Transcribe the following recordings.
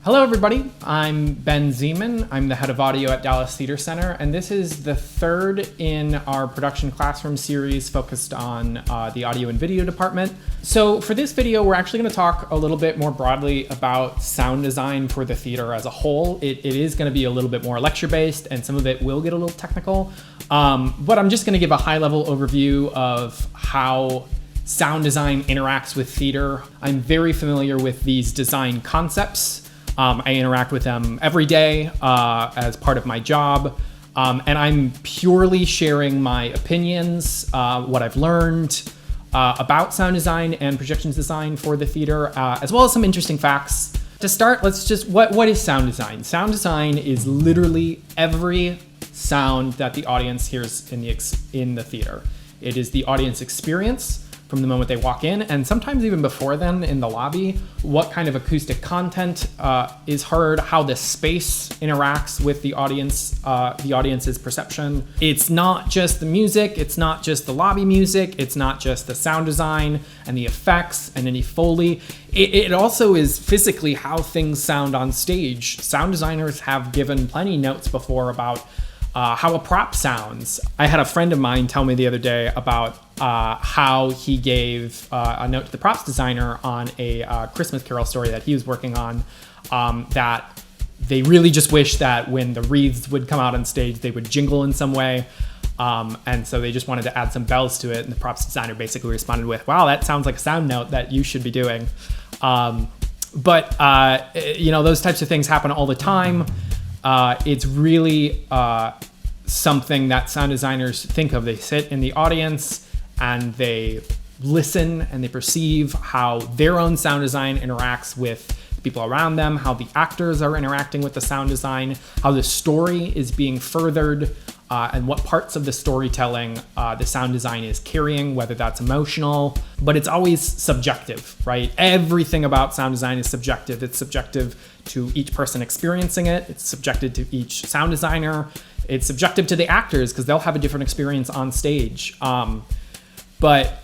Hello everybody, I'm Ben Zeman. I'm the head of audio at Dallas Theater Center, and this is the third in our production classroom series focused on the audio and video department. So for this video, we're actually going to talk a little bit more broadly about sound design for the theater as a whole. It is going to be a little bit more lecture-based, and some of it will get a little technical, but I'm just going to give a high-level overview of how sound design interacts with theater. I'm very familiar with these design concepts. I interact with them every day as part of my job, and I'm purely sharing my opinions, what I've learned about sound design and projections design for the theater, as well as some interesting facts. To start, let's just, what is sound design? Sound design is literally every sound that the audience hears in the theater. It is the audience experience from the moment they walk in, and sometimes even before then in the lobby, what kind of acoustic content is heard, how the space interacts with the audience's perception. It's not just the music, it's not just the lobby music, it's not just the sound design and the effects and any Foley. It also is physically how things sound on stage. Sound designers have given plenty notes before about how a prop sounds. I had a friend of mine tell me the other day about how he gave a note to the props designer on a Christmas Carol story that he was working on, that they really just wish that when the wreaths would come out on stage, they would jingle in some way. And so they just wanted to add some bells to it. And the props designer basically responded with, wow, that sounds like a sound note that you should be doing. But those types of things happen all the time. It's really something that sound designers think of. They sit in the audience and they listen and they perceive how their own sound design interacts with people around them, how the actors are interacting with the sound design, how the story is being furthered, and what parts of the storytelling the sound design is carrying, whether that's emotional, but it's always subjective, right? Everything about sound design is subjective. It's subjective to each person experiencing it. It's subjective to each sound designer. It's subjective to the actors because they'll have a different experience on stage. But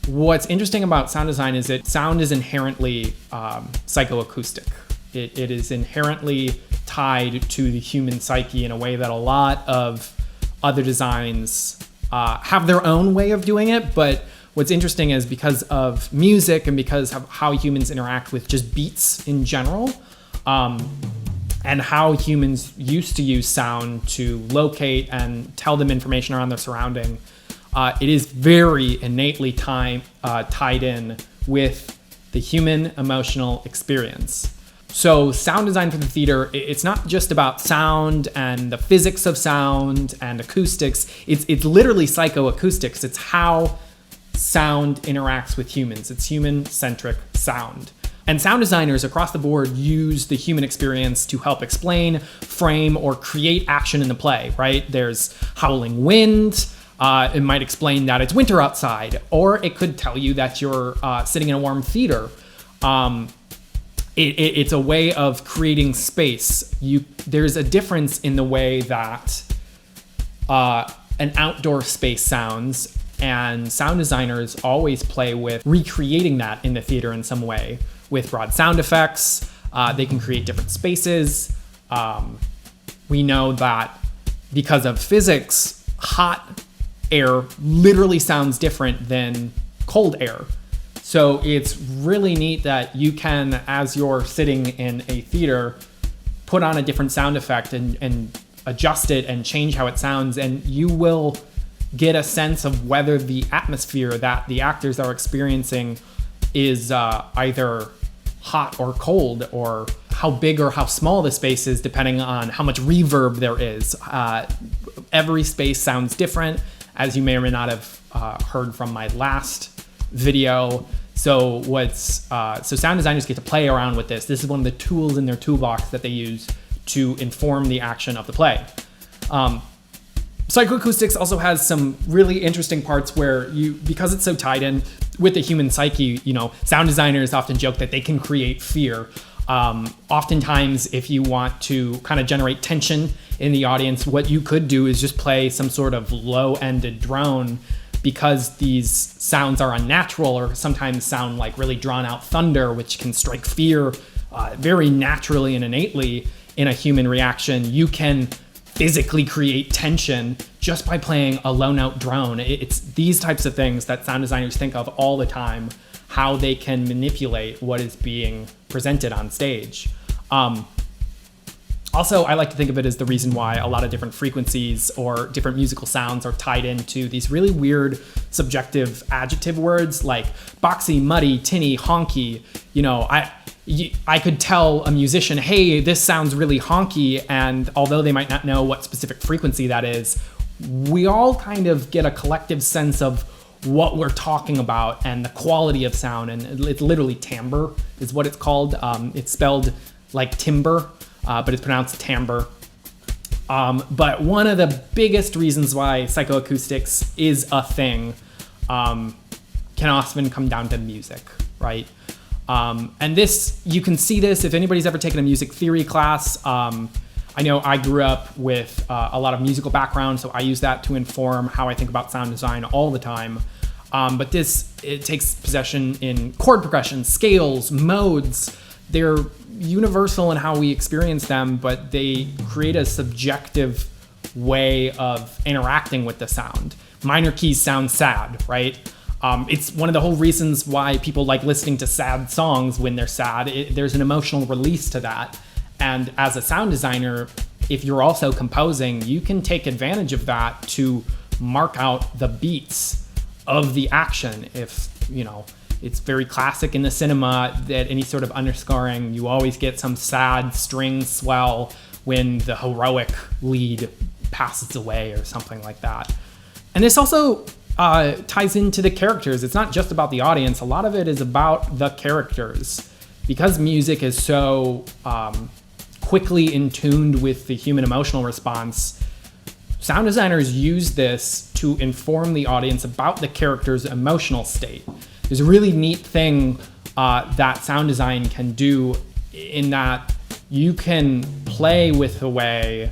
what's interesting about sound design is that sound is inherently psychoacoustic. It is inherently tied to the human psyche in a way that a lot of other designs have their own way of doing it. But what's interesting is because of music and because of how humans interact with just beats in general, and how humans used to use sound to locate and tell them information around their surrounding, it is very innately tied in with the human emotional experience. So sound design for the theater, it's not just about sound and the physics of sound and acoustics. It's literally psychoacoustics. It's how sound interacts with humans. It's human-centric sound. And sound designers across the board use the human experience to help explain, frame, or create action in the play, right? There's howling wind. It might explain that it's winter outside, or it could tell you that you're sitting in a warm theater. It's a way of creating space. There's a difference in the way that an outdoor space sounds, and sound designers always play with recreating that in the theater in some way. With broad sound effects, they can create different spaces. We know that because of physics, hot air literally sounds different than cold air. So it's really neat that you can, as you're sitting in a theater, put on a different sound effect and adjust it and change how it sounds, and you will get a sense of whether the atmosphere that the actors are experiencing is either hot or cold, or how big or how small the space is, depending on how much reverb there is. Every space sounds different, as you may or may not have heard from my last video. So sound designers get to play around with this. This is one of the tools in their toolbox that they use to inform the action of the play. Psychoacoustics also has some really interesting parts where because it's so tied in with the human psyche, sound designers often joke that they can create fear. Oftentimes, if you want to kind of generate tension in the audience, what you could do is just play some sort of low-ended drone, because these sounds are unnatural or sometimes sound like really drawn out thunder, which can strike fear very naturally and innately in a human reaction, you can physically create tension just by playing a low note drone. It's these types of things that sound designers think of all the time, how they can manipulate what is being presented on stage. Also, I like to think of it as the reason why a lot of different frequencies or different musical sounds are tied into these really weird subjective adjective words like boxy, muddy, tinny, honky. I could tell a musician, hey, this sounds really honky, and although they might not know what specific frequency that is, we all kind of get a collective sense of what we're talking about and the quality of sound, and it's literally timbre is what it's called. It's spelled like timber, but it's pronounced timbre. But one of the biggest reasons why psychoacoustics is a thing can often come down to music, right? And this, you can see this if anybody's ever taken a music theory class. I know I grew up with a lot of musical background, so I use that to inform how I think about sound design all the time. But it takes possession in chord progression, scales, modes. They're universal in how we experience them, but they create a subjective way of interacting with the sound. Minor keys sound sad, right? It's one of the whole reasons why people like listening to sad songs when they're sad. There's an emotional release to that. And as a sound designer, if you're also composing, you can take advantage of that to mark out the beats of the action. If, it's very classic in the cinema that any sort of underscoring, you always get some sad string swell when the heroic lead passes away or something like that. And this also ties into the characters. It's not just about the audience. A lot of it is about the characters. Because music is so quickly in tune with the human emotional response, sound designers use this to inform the audience about the character's emotional state. There's a really neat thing that sound design can do in that you can play with the way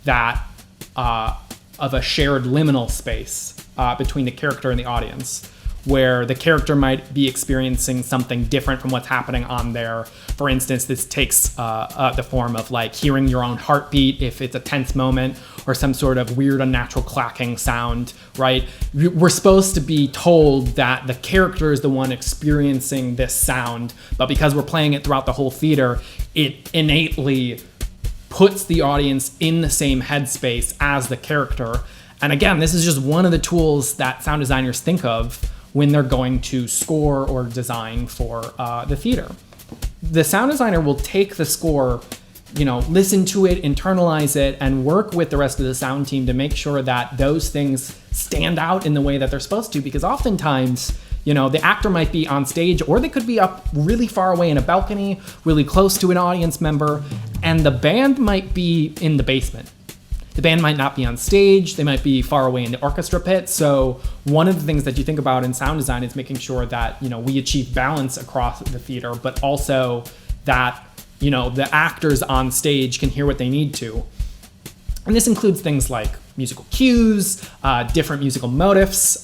that of a shared liminal space between the character and the audience, where the character might be experiencing something different from what's happening on there. For instance, this takes the form of like hearing your own heartbeat if it's a tense moment, or some sort of weird unnatural clacking sound, right? We're supposed to be told that the character is the one experiencing this sound, but because we're playing it throughout the whole theater, it innately puts the audience in the same headspace as the character. And again, this is just one of the tools that sound designers think of when they're going to score or design for the theater. The sound designer will take the score, listen to it, internalize it, and work with the rest of the sound team to make sure that those things stand out in the way that they're supposed to. Because oftentimes, the actor might be on stage, or they could be up really far away in a balcony, really close to an audience member, and the band might be in the basement. The band might not be on stage, they might be far away in the orchestra pit. So one of the things that you think about in sound design is making sure that, we achieve balance across the theater, but also that, the actors on stage can hear what they need to. And this includes things like musical cues, different musical motifs,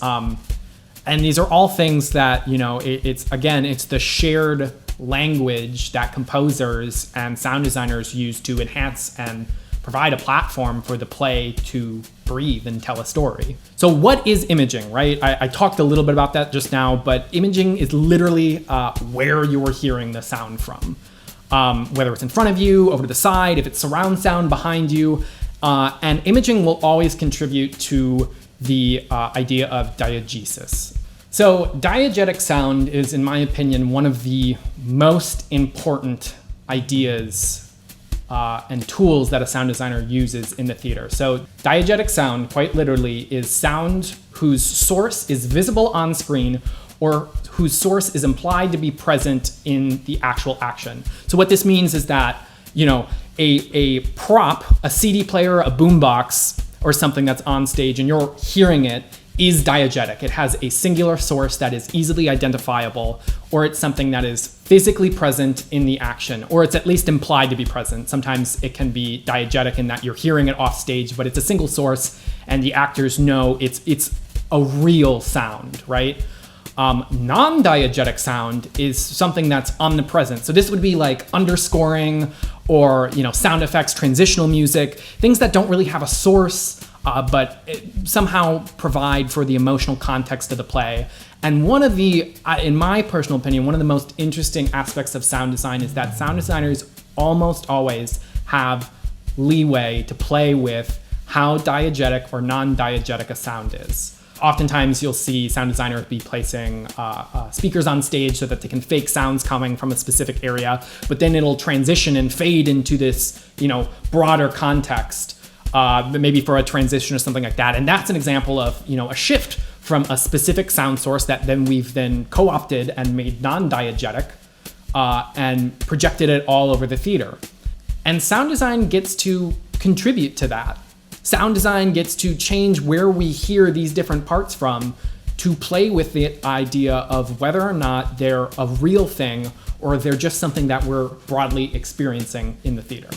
and these are all things that, it's the shared language that composers and sound designers use to enhance and provide a platform for the play to breathe and tell a story. So what is imaging, right? I talked a little bit about that just now, but imaging is literally where you're hearing the sound from. Whether it's in front of you, over to the side, if it's surround sound behind you. And imaging will always contribute to the idea of diegesis. So diegetic sound is, in my opinion, one of the most important ideas and tools that a sound designer uses in the theater. So diegetic sound, quite literally, is sound whose source is visible on screen or whose source is implied to be present in the actual action. So what this means is that, a prop, a CD player, a boombox, or something that's on stage and you're hearing it is diegetic. It has a singular source that is easily identifiable, or it's something that is physically present in the action, or it's at least implied to be present. Sometimes it can be diegetic in that you're hearing it off stage, but it's a single source and the actors know it's a real sound, right? Non-diegetic sound is something that's omnipresent. So this would be like underscoring or sound effects, transitional music, things that don't really have a source, but somehow provide for the emotional context of the play. And one of the, in my personal opinion, one of the most interesting aspects of sound design is that sound designers almost always have leeway to play with how diegetic or non-diegetic a sound is. Oftentimes you'll see sound designers be placing speakers on stage so that they can fake sounds coming from a specific area, but then it'll transition and fade into this, broader context, maybe for a transition or something like that. And that's an example of, a shift from a specific sound source that then we've co-opted and made non-diegetic and projected it all over the theater. And sound design gets to contribute to that. Sound design gets to change where we hear these different parts from to play with the idea of whether or not they're a real thing or they're just something that we're broadly experiencing in the theater.